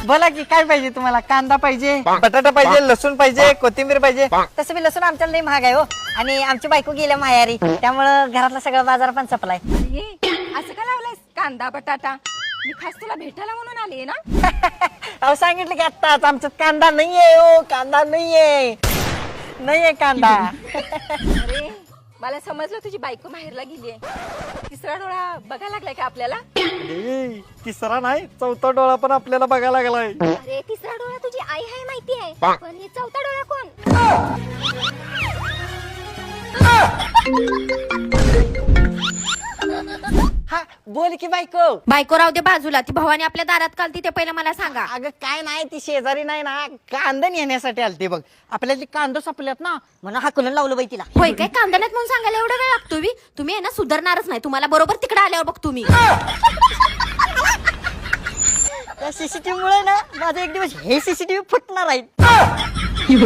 बोला की काय पाहिजे तुम्हाला? कांदा पाहिजे, बटाटा पाहिजे, लसूण पाहिजे, कोथिंबीर पाहिजे? तसं बी लसूण आमच्याला लई महाग आहे हो, आणि आमची बायको गेल्या माहेरी, त्यामुळं घरातला सगळा बाजार पण संपलाय. असं का लावलायस कांदा बटाटा? मी खास तुला भेटायला म्हणून आली ना. अहो सांगितलं की आत्ताच आमच्यात कांदा नाहीये हो, कांदा नाहीये कांदा. अरे मला समजलं तुझी बायको माहेरला गेलीये. तिसरा डोळा बघायला लागलाय का आपल्याला? ए, तिसरा नाही, चौथा डोळा पण आपल्याला बघायला लागलाय. अरे तिसरा डोळा तुझी आई आहे माहिती आहे, पण हे चौथा डोळा कोण? हा बोल की बायको. बायको राहू दे बाजूला, ती भवानी आपल्या दारात कालती ते पहिलं मला सांगा. अगं काय नाही, ती शेजारी नाही ना, कांदा नेण्यासाठी आलती बघ. आपल्याला कांदा सापल्यात ना, म्हणून हाकलून लावलं बाई तिला. होय काय? कांदण्यात म्हणून सांगायला एवढा वेळ लागतो बी? तुम्ही आहे ना सुधारणारच नाही, तुम्हाला बरोबर तिकडे आल्यावर बघ तुम्ही. त्या सीसीटीव्ही मुळे ना माझा एक दिवस हे सीसीटीव्ही फुटणार आहेत.